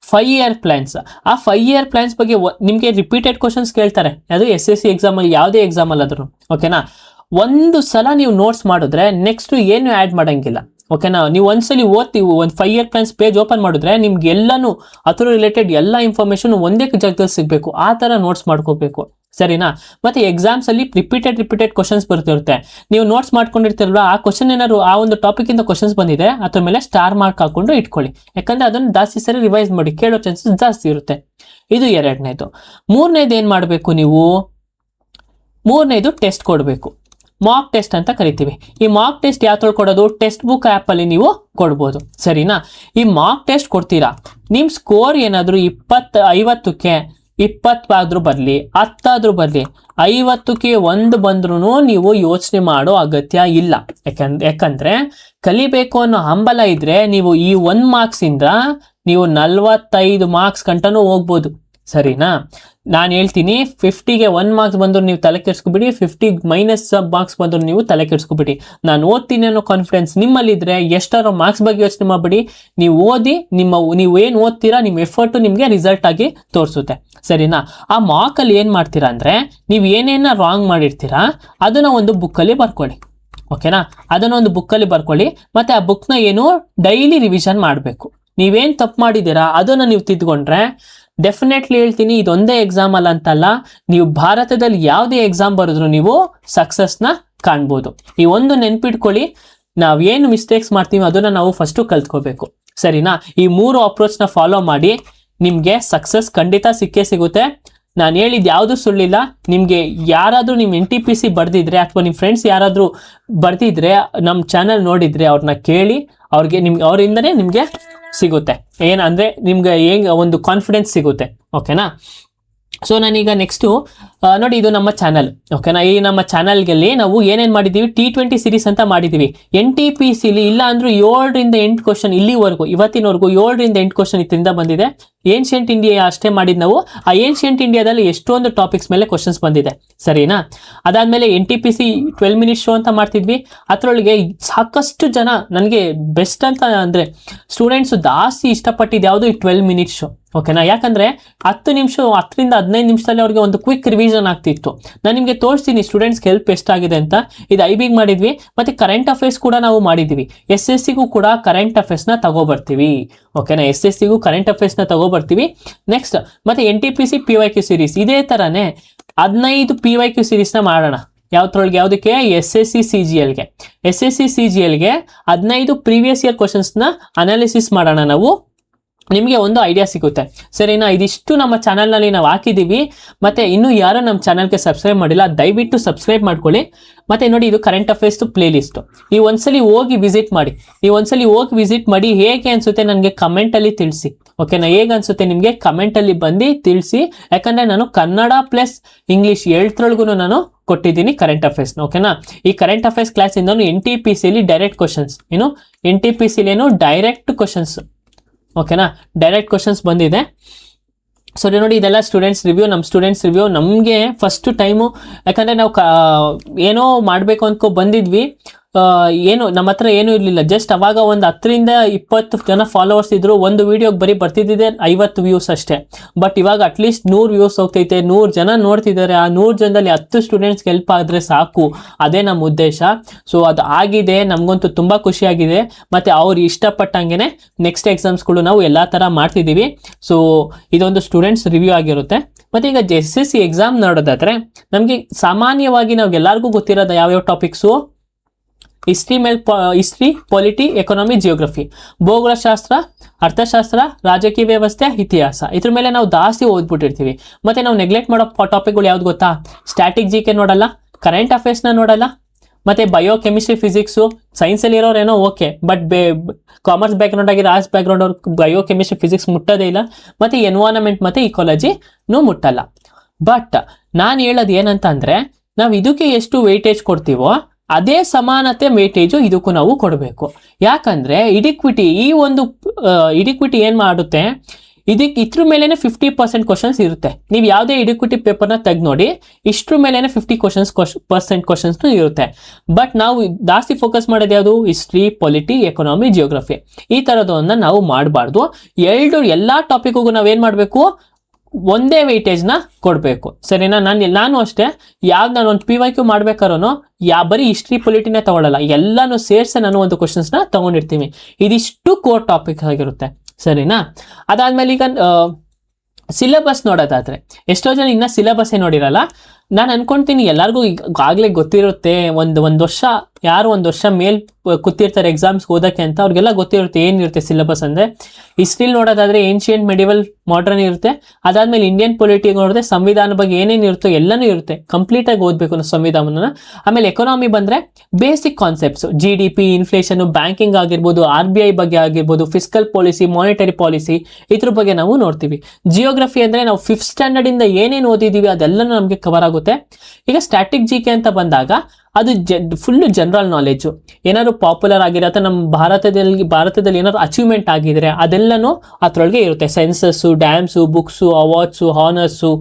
A: 5 year ಪ್ಲ್ಯಾನ್ಸ್. ಆ 5 year ಪ್ಲ್ಯಾನ್ಸ್ ಬಗ್ಗೆ ನಿಮಗೆ ರಿಪೀಟೆಡ್ ಕ್ವಶನ್ಸ್ ಕೇಳ್ತಾರೆ, ಅದು SSC ಎಕ್ಸಾಮಲ್ಲಿ, ಯಾವುದೇ ಎಕ್ಸಾಮಲ್ಲಿ ಆದ್ರೂ. ಓಕೆನಾ? ಒಂದು ಸಲ ನೀವು ನೋಟ್ಸ್ ಮಾಡಿದ್ರೆ ನೆಕ್ಸ್ಟ್ ಏನು ಆ್ಯಡ್ ಮಾಡೋಂಗಿಲ್ಲ. ಓಕೆನಾ? ನೀವು ಒಂದ್ಸಲಿ ಓದ್ತೀವಿ, ಒಂದು 5 year ಪ್ಲ್ಯಾನ್ಸ್ ಪೇಜ್ ಓಪನ್ ಮಾಡಿದ್ರೆ ನಿಮ್ಗೆ ಎಲ್ಲನೂ ಅದ್ರ ರಿಲೇಟೆಡ್ ಎಲ್ಲ ಇನ್ಫಾರ್ಮೇಷನ್ ಒಂದೇ ಜಾಗದಲ್ಲಿ ಸಿಗಬೇಕು. ಆ ಥರ ನೋಟ್ಸ್ ಮಾಡ್ಕೋಬೇಕು. ಸರಿನಾ? ಮತ್ತೆ ಎಕ್ಸಾಮ್ಸ್ ಅಲ್ಲಿ ರಿಪೀಟೆಡ್ ಕ್ವಶನ್ಸ್ ಬರ್ತಿರುತ್ತೆ. ನೀವು ನೋಟ್ಸ್ ಮಾಡ್ಕೊಂಡಿರ್ತೀರಲ್ವಾ, ಆ ಕ್ವಶನ್ ಏನಾದ್ರು ಆ ಒಂದು ಟಾಪಿಕ್ ಇಂದ ಕ್ವಶನ್ಸ್ ಬಂದಿದೆ, ಅದ್ರ ಮೇಲೆ ಸ್ಟಾರ್ ಮಾರ್ಕ್ ಹಾಕೊಂಡು ಇಟ್ಕೊಳ್ಳಿ. ಯಾಕಂದ್ರೆ ಅದನ್ನು ಜಾಸ್ತಿ ಸರಿ ರಿವೈಸ್ ಮಾಡಿ, ಕೇಳೋ ಚಾನ್ಸಸ್ ಜಾಸ್ತಿ ಇರುತ್ತೆ. ಇದು ಎರಡನೇದು. ಮೂರನೇದು ಏನು ಮಾಡಬೇಕು ನೀವು, ಮೂರನೇದು ಟೆಸ್ಟ್ ಕೊಡಬೇಕು. ಮಾಕ್ ಟೆಸ್ಟ್ ಅಂತ ಕರಿತೀವಿ. ಈ ಮಾಕ್ ಟೆಸ್ಟ್ ಯಾವ ಕೊಡೋದು, ಟೆಕ್ಸ್ಟ್ ಬುಕ್ ಆ್ಯಪಲ್ಲಿ ನೀವು ಕೊಡ್ಬೋದು. ಸರಿನಾ? ಈ ಮಾಕ್ ಟೆಸ್ಟ್ ಕೊಡ್ತೀರಾ, ನಿಮ್ಮ ಸ್ಕೋರ್ ಏನಾದರೂ 50ಕ್ಕೆ 20 ಆದ್ರೂ ಬರಲಿ, 10 ಆದ್ರೂ ಬರಲಿ, 50ಕ್ಕೆ 1 ಬಂದ್ರೂ ನೀವು ಯೋಚನೆ ಮಾಡೋ ಅಗತ್ಯ ಇಲ್ಲ. ಯಾಕಂದ್ರೆ ಕಲಿಬೇಕು ಅನ್ನೋ ಹಂಬಲ ಇದ್ರೆ ನೀವು ಈ 1 ಮಾರ್ಕ್ಸಿಂದ ನೀವು 45 ಮಾರ್ಕ್ಸ್ ಗಂಟನೂ ಹೋಗ್ಬೋದು. ಸರಿನಾ? ನಾನು ಹೇಳ್ತೀನಿ, 50ಗೆ 1 ಮಾರ್ಕ್ಸ್ ಬಂದ್ರು ನೀವು ತಲೆ ಕೆಡ್ಸ್ಕೊಬಿಡಿ, 50 ಮೈನಸ್ ಮಾರ್ಕ್ಸ್ ಬಂದ್ರು ನೀವು ತಲೆ ಕೆಡ್ಸ್ಕೊಬಿಡಿ. ನಾನು ಓದ್ತೀನಿ ಅನ್ನೋ ಕಾನ್ಫಿಡೆನ್ಸ್ ನಿಮ್ಮಲ್ಲಿದ್ರೆ ಎಷ್ಟಾರೋ ಮಾರ್ಕ್ಸ್ ಬಗ್ಗೆ ಯೋಚನೆ ಮಾಡಬೇಡಿ. ನೀವು ಓದಿ, ನೀವು ಏನು ಓದ್ತೀರಾ, ನಿಮ್ಮ ಎಫರ್ಟ್ ನಿಮಗೆ ರಿಸಲ್ಟ್ ಆಗಿ ತೋರಿಸುತ್ತೆ. ಸರಿನಾ? ಆ ಮಾರ್ಕಲ್ಲಿ ಏನು ಮಾಡ್ತೀರಾ ಅಂದರೆ, ನೀವು ಏನೇನ ರಾಂಗ್ ಮಾಡಿರ್ತೀರಾ ಅದನ್ನ ಒಂದು ಬುಕ್ಕಲ್ಲಿ ಬರ್ಕೊಳ್ಳಿ. ಓಕೆನಾ? ಅದನ್ನ ಒಂದು ಬುಕ್ಕಲ್ಲಿ ಬರ್ಕೊಳ್ಳಿ. ಮತ್ತೆ ಆ ಬುಕ್ನ ಏನು ಡೈಲಿ ರಿವಿಷನ್ ಮಾಡಬೇಕು. ನೀವೇನು ತಪ್ಪು ಮಾಡಿದ್ದೀರಾ ಅದನ್ನು ನೀವು ತಿದ್ದುಕೊಂಡ್ರೆ ಡೆಫಿನೆಟ್ಲಿ ಹೇಳ್ತೀನಿ, ಇದೊಂದೇ ಎಕ್ಸಾಮ್ ಅಲ್ಲ ಅಂತಲ್ಲ, ನೀವು ಭಾರತದಲ್ಲಿ ಯಾವುದೇ ಎಕ್ಸಾಮ್ ಬರೆದ್ರು ನೀವು ಸಕ್ಸಸ್ನ ಕಾಣ್ಬೋದು. ಈ ಒಂದು ನೆನ್ಪಿಟ್ಕೊಳ್ಳಿ, ನಾವೇನು ಮಿಸ್ಟೇಕ್ಸ್ ಮಾಡ್ತೀವಿ ಅದನ್ನು ನಾವು ಫಸ್ಟು ಕಲ್ತ್ಕೋಬೇಕು. ಸರಿನಾ? ಈ 3 ಅಪ್ರೋಚ್ನ ಫಾಲೋ ಮಾಡಿ, ನಿಮಗೆ ಸಕ್ಸಸ್ ಖಂಡಿತ ಸಿಕ್ಕೇ ಸಿಗುತ್ತೆ. ನಾನು ಹೇಳಿದ್ದು ಯಾವುದು ಸುಳ್ಳಿಲ್ಲ. ನಿಮಗೆ ಯಾರಾದರೂ ನಿಮ್ಮ NTPC ಬರ್ದಿದ್ರೆ ಅಥವಾ ನಿಮ್ಮ ಫ್ರೆಂಡ್ಸ್ ಯಾರಾದರೂ ಬರ್ದಿದ್ರೆ, ನಮ್ಮ ಚಾನಲ್ ನೋಡಿದರೆ ಅವ್ರನ್ನ ಕೇಳಿ, ಅವರಿಂದನೇ ನಿಮಗೆ ಸಿಗುತ್ತೆ. ಏನಂದರೆ ನಿಮ್ಗೆ ಒಂದು ಕಾನ್ಫಿಡೆನ್ಸ್ ಸಿಗುತ್ತೆ. ಓಕೆನಾ? ಸೊ ನಾನೀಗ ನೆಕ್ಸ್ಟು ನೋಡಿ, ಇದು ನಮ್ಮ ಚಾನಲ್. ಓಕೆನಾ? ಈ ನಮ್ಮ ಚಾನಲ್ಗೆ ನಾವು ಏನೇನು ಮಾಡಿದ್ದೀವಿ, T20 ಸೀರೀಸ್ ಅಂತ ಮಾಡಿದ್ದೀವಿ. NTPCಲಿ ಇಲ್ಲ ಅಂದ್ರೂ 7ರಿಂದ 8 ಕ್ವಶನ್ ಇಲ್ಲಿವರೆಗೂ, ಇವತ್ತಿನವರೆಗೂ 7ರಿಂದ 8 ಕ್ವಶನ್ ಇದರಿಂದ ಬಂದಿದೆ. ಏನ್ಷಿಯಂಟ್ ಇಂಡಿಯಾ ಅಷ್ಟೇ ಮಾಡಿದ್ದು ನಾವು. ಆ ಏನ್ಷಿಯಂಟ್ ಇಂಡಿಯಾದಲ್ಲಿ ಎಷ್ಟೊಂದು ಟಾಪಿಕ್ಸ್ ಮೇಲೆ ಕ್ವಶನ್ಸ್ ಬಂದಿದೆ. ಸರಿನಾ? ಅದಾದಮೇಲೆ NTPC 12 minutes ಶೋ ಅಂತ ಮಾಡ್ತಿದ್ವಿ. ಅದರೊಳಗೆ ಸಾಕಷ್ಟು ಜನ ನನಗೆ ಬೆಸ್ಟ್ ಅಂತ ಅಂದರೆ ಸ್ಟೂಡೆಂಟ್ಸು ಜಾಸ್ತಿ ಇಷ್ಟಪಟ್ಟಿದ್ದು ಯಾವುದು, ಈ 12 minutes ಶೋ. ಓಕೆನಾ? ಯಾಕಂದರೆ 10 ನಿಮಿಷ, 10ರಿಂದ 15 ನಿಮಿಷದಲ್ಲಿ ಅವ್ರಿಗೆ ಒಂದು ಕ್ವಿಕ್ ರಿವಿಷನ್ ಆಗ್ತಿತ್ತು. ನಾನು ನಿಮಗೆ ತೋರಿಸ್ತೀನಿ ಸ್ಟೂಡೆಂಟ್ಸ್ಗೆ ಹೆಲ್ಪ್ ಎಷ್ಟಾಗಿದೆ ಅಂತ. ಇದು IBಗೆ ಮಾಡಿದ್ವಿ, ಮತ್ತು ಕರೆಂಟ್ ಅಫೇರ್ಸ್ ಕೂಡ ನಾವು ಮಾಡಿದ್ದೀವಿ. SSCಗೂ ಕೂಡ ಕರೆಂಟ್ ಅಫೇರ್ಸ್ನ ತಗೋಬರ್ತೀವಿ. ಓಕೆನಾ? SSCಗೂ ಕರೆಂಟ್ ಅಫೇರ್ಸ್ನ ತಗೋಬರ್ತೀವಿ. ನೆಕ್ಸ್ಟ್ ಮತ್ತೆ NTPC PYQ ಸೀರೀಸ್ ಇದೇ ಥರನೇ 15 PYQ ಸೀರೀಸ್ನ ಮಾಡೋಣ. ಯಾವುದಕ್ಕೆ, SSC CGLಗೆ 15 ಪ್ರೀವಿಯಸ್ ಇಯರ್ ಕ್ವಶನ್ಸ್ನ ಅನಾಲಿಸಿಸ್ ಮಾಡೋಣ ನಾವು. ನಿಮಗೆ ಒಂದು ಐಡಿಯಾ ಸಿಗುತ್ತೆ. ಸರಿನಾ? ಇದಿಷ್ಟು ನಮ್ಮ ಚಾನಲ್ನಲ್ಲಿ ನಾವು ಹಾಕಿದ್ದೀವಿ. ಮತ್ತು ಇನ್ನೂ ಯಾರು ನಮ್ಮ ಚಾನಲ್ಗೆ ಸಬ್ಸ್ಕ್ರೈಬ್ ಮಾಡಿಲ್ಲ, ದಯವಿಟ್ಟು ಸಬ್ಸ್ಕ್ರೈಬ್ ಮಾಡ್ಕೊಳ್ಳಿ. ಮತ್ತು ನೋಡಿ, ಇದು ಕರೆಂಟ್ ಅಫೇರ್ಸ್ದು ಪ್ಲೇ ಲಿಸ್ಟು. ನೀವು ಒಂದ್ಸಲಿ ಹೋಗಿ ವಿಸಿಟ್ ಮಾಡಿ ಹೇಗೆ ಅನಿಸುತ್ತೆ ನನಗೆ ಕಮೆಂಟಲ್ಲಿ ತಿಳಿಸಿ. ಓಕೆನಾ? ಹೇಗೆ ಅನಿಸುತ್ತೆ ನಿಮಗೆ ಕಮೆಂಟಲ್ಲಿ ಬಂದು ತಿಳಿಸಿ. ಯಾಕಂದರೆ ನಾನು ಕನ್ನಡ ಪ್ಲಸ್ ಇಂಗ್ಲೀಷ್ ಎರಡರೊಳಗೂ ನಾನು ಕೊಟ್ಟಿದ್ದೀನಿ ಕರೆಂಟ್ ಅಫೇರ್ಸ್ನ. ಓಕೆನಾ? ಈ ಕರೆಂಟ್ ಅಫೇರ್ಸ್ ಕ್ಲಾಸಿಂದ NTPCಲಿ ಡೈರೆಕ್ಟ್ ಕ್ವಶನ್ಸ್, NTPCಲೇನು ಡೈರೆಕ್ಟ್ ಕ್ವಶನ್ಸ್. ಓಕೆನಾ? ಡೈರೆಕ್ಟ್ ಕ್ವಶನ್ಸ್ ಬಂದಿದೆ. ಸರಿ, ನೋಡಿ, ಇದೆಲ್ಲ ಸ್ಟೂಡೆಂಟ್ಸ್ ರಿವ್ಯೂ. ನಮಗೆ ಫಸ್ಟ್ ಟೈಮು, ಯಾಕಂದರೆ ನಾವು ಏನೋ ಮಾಡಬೇಕು ಅಂದ್ಕೊ ಬಂದಿದ್ವಿ. ಏನು ನಮ್ಮ ಹತ್ರ ಏನೂ ಇರಲಿಲ್ಲ, ಜಸ್ಟ್ ಅವಾಗ ಒಂದು 10-20 ಜನ ಫಾಲೋವರ್ಸ್ ಇದ್ರು, ಒಂದು ವಿಡಿಯೋಗೆ ಬರೀ ಬರ್ತಿದ್ದಿದೆ 50 ವ್ಯೂಸ್ ಅಷ್ಟೇ. ಬಟ್ ಇವಾಗ ಅಟ್ಲೀಸ್ಟ್ 100 ವ್ಯೂಸ್ ಹೋಗ್ತೈತೆ, 100 ಜನ ನೋಡ್ತಿದ್ದಾರೆ. ಆ 100 ಜನದಲ್ಲಿ 10 ಸ್ಟೂಡೆಂಟ್ಸ್ಗೆ ಹೆಲ್ಪ್ ಆದರೆ ಸಾಕು, ಅದೇ ನಮ್ಮ ಉದ್ದೇಶ. ಸೊ ಅದು ಆಗಿದೆ, ನಮಗಂತೂ ತುಂಬ ಖುಷಿಯಾಗಿದೆ. ಮತ್ತು ಅವ್ರು ಇಷ್ಟಪಟ್ಟಂಗೆ ನೆಕ್ಸ್ಟ್ ಎಕ್ಸಾಮ್ಸ್ಗಳು ನಾವು ಎಲ್ಲ ಥರ ಮಾಡ್ತಿದ್ದೀವಿ. ಸೊ ಇದೊಂದು ಸ್ಟೂಡೆಂಟ್ಸ್ ರಿವ್ಯೂ ಆಗಿರುತ್ತೆ. ಮತ್ತು ಈಗ SSC ಎಕ್ಸಾಮ್ ನೋಡೋದಾದ್ರೆ ನಮಗೆ ಸಾಮಾನ್ಯವಾಗಿ ನಾವು ಎಲ್ಲರಿಗೂ ಗೊತ್ತಿರೋದು ಯಾವ್ಯಾವ topics, history, polity, economy, geography, ಭೂಗೋಳಶಾಸ್ತ್ರ, ಅರ್ಥಶಾಸ್ತ್ರ, ರಾಜಕೀಯ ವ್ಯವಸ್ಥೆ, ಇತಿಹಾಸ. ಇದ್ರ ಮೇಲೆ ನಾವು ಜಾಸ್ತಿ ಓದ್ಬಿಟ್ಟಿರ್ತೀವಿ. ಮತ್ತೆ ನಾವು ನೆಗ್ಲೆಕ್ಟ್ ಮಾಡೋ ಟಾಪಿಕ್ಗಳು ಯಾವ್ದು ಗೊತ್ತಾ? ಸ್ಟ್ಯಾಟಿಕ್ GK ನೋಡಲ್ಲ, ಕರೆಂಟ್ ಅಫೇರ್ಸ್ನ ನೋಡಲ್ಲ, ಮತ್ತೆ ಬಯೋ, ಕೆಮಿಸ್ಟ್ರಿ, ಫಿಸಿಕ್ಸು. ಸೈನ್ಸಲ್ಲಿ ಇರೋರೇನೋ ಓಕೆ, ಬಟ್ ಕಾಮರ್ಸ್ ಬ್ಯಾಕ್ಗ್ರೌಂಡ್ ಆಗಿರೋ ಆರ್ಟ್ಸ್ ಬ್ಯಾಕ್ಗ್ರೌಂಡ್ ಅವ್ರು ಬಯೋ, ಕೆಮಿಸ್ಟ್ರಿ, ಫಿಸಿಕ್ಸ್ ಮುಟ್ಟೋದೇ ಇಲ್ಲ. ಮತ್ತೆ ಎನ್ವೈರನ್ಮೆಂಟ್ ಮತ್ತೆ ಇಕಾಲಜಿನೂ ಮುಟ್ಟಲ್ಲ. ಬಟ್ ನಾನು ಹೇಳೋದು ಏನಂತ ಅಂದ್ರೆ, ನಾವು ಇದಕ್ಕೆ ಎಷ್ಟು ವೆಯ್ಟೇಜ್ ಕೊಡ್ತೀವೋ ಅದೇ ಸಮಾನತೆ ವೇಟೇಜು ಇದಕ್ಕೂ ನಾವು ಕೊಡಬೇಕು. ಯಾಕಂದ್ರೆ ಇಡಿಕ್ವಿಟಿ, ಈ ಒಂದು ಇಡಿಕ್ವಿಟಿ ಏನ್ ಮಾಡುತ್ತೆ, ಇದ್ರ ಮೇಲೆನೆ 50% ಕ್ವಶನ್ಸ್ ಇರುತ್ತೆ. ನೀವು ಯಾವುದೇ ಇಡಿಕ್ವಿಟಿ ಪೇಪರ್ನ ತೆಗೆದು ನೋಡಿ, ಇಷ್ಟ್ರ ಮೇಲೆನೆ 50% ಕ್ವಶನ್ಸ್ ಇರುತ್ತೆ. ಬಟ್ ನಾವು ಜಾಸ್ತಿ ಫೋಕಸ್ ಮಾಡೋದು ಯಾವುದು? History, polity, economy, geography. ಈ ತರದನ್ನ ನಾವು ಮಾಡಬಾರ್ದು. ಎಲ್ಲಾ ಟಾಪಿಕ್ಗೂ ನಾವೇನ್ ಮಾಡಬೇಕು? ಒಂದೇ ವೆಯ್ಟೇಜ್ನ ಕೊಡಬೇಕು. ಸರಿನಾ? ನಾನು ಅಷ್ಟೇ, ನಾನು ಒಂದು PYQ ಮಾಡ್ಬೇಕಾದ್ರೂ ಬರೀ ಹಿಸ್ಟ್ರಿ, ಪೊಲಿಟಿನೇ ತಗೊಳ್ಳಲ್ಲ, ಎಲ್ಲಾನು ಸೇರಿಸಿ ನಾನು ಒಂದು ಕ್ವಶನ್ಸ್ನ ತಗೊಂಡಿರ್ತೀನಿ. ಇದಿಷ್ಟು ಕೋರ್ ಟಾಪಿಕ್ ಆಗಿರುತ್ತೆ. ಸರಿನಾ? ಅದಾದ್ಮೇಲೆ ಈಗ ಸಿಲೆಬಸ್ ನೋಡೋದಾದ್ರೆ, ಎಷ್ಟೋ ಜನ ಇನ್ನ ಸಿಲೆಬಸ್ಸೇ ನೋಡಿರಲ್ಲ. ನಾನು ಅನ್ಕೊಂತೀನಿ ಎಲ್ಲರಿಗೂ ಈಗಾಗಲೇ ಗೊತ್ತಿರುತ್ತೆ. ಒಂದು ವರ್ಷ, ಯಾರು ಒಂದು ವರ್ಷ ಮೇಲ್ ಕೂತಿರ್ತಾರೆ ಎಕ್ಸಾಮ್ಸ್ ಓದಕ್ಕೆ ಅಂತ, ಅವ್ರಿಗೆಲ್ಲ ಗೊತ್ತಿರುತ್ತೆ ಏನಿರುತ್ತೆ ಸಿಲೆಬಸ್ ಅಂದ್ರೆ. ಹಿಸ್ಟ್ರಿಲಿ ನೋಡೋದಾದ್ರೆ ಏನ್ಷಿಯಂಟ್, ಮೆಡಿವಲ್, ಮಾಡರ್ನ್ ಇರುತ್ತೆ. ಅದಾದ್ಮೇಲೆ ಇಂಡಿಯನ್ ಪೊಲಿಟಿಕ್ ನೋಡಿದ್ರೆ ಸಂವಿಧಾನ ಬಗ್ಗೆ ಏನೇನು ಇರುತ್ತೋ ಎಲ್ಲನೂ ಇರುತ್ತೆ. ಕಂಪ್ಲೀಟ್ ಆಗಿ ಓದಬೇಕು ನಾವು ಸಂವಿಧಾನನ. ಆಮೇಲೆ ಎಕಾನಮಿ ಬಂದ್ರೆ basic concepts, GDP, inflation, banking ಆಗಿರ್ಬೋದು, RBI ಬಗ್ಗೆ ಆಗಿರ್ಬೋದು, ಫಿಸ್ಕಲ್ ಪಾಲಿಸಿ, ಮಾನಿಟರಿ ಪಾಲಿಸಿ, ಇದ್ರ ಬಗ್ಗೆ ನಾವು ನೋಡ್ತೀವಿ. ಜಿಯೋಗ್ರಫಿ ಅಂದ್ರೆ ನಾವು 5th ಸ್ಟ್ಯಾಂಡರ್ಡ್ ಇಂದ ಏನೇನು ಓದಿದೀವಿ ಅದೆಲ್ಲನೂ ನಮಗೆ ಕವರ್ ಆಗುತ್ತೆ. ಈಗ ಸ್ಟ್ಯಾಟಿಕ್ GK ಅಂತ ಬಂದಾಗ ಅದು ಫುಲ್ ಜನರಲ್ ನಾಲೆಜ್. ಏನಾದ್ರು ಪಾಪ್ಯುಲರ್ ಆಗಿರೋ ಅಥವಾ ನಮ್ಮ ಭಾರತದಲ್ಲಿ ಏನಾದ್ರು ಅಚೀವ್ಮೆಂಟ್ ಆಗಿದ್ರೆ ಅದೆಲ್ಲನೂ ಅದ್ರೊಳಗೆ ಇರುತ್ತೆ. ಸೆನ್ಸಸ್ಸು, ಡ್ಯಾಮ್ಸು, ಬುಕ್ಸು, ಅವಾರ್ಡ್ಸು, ಹಾನರ್ಸು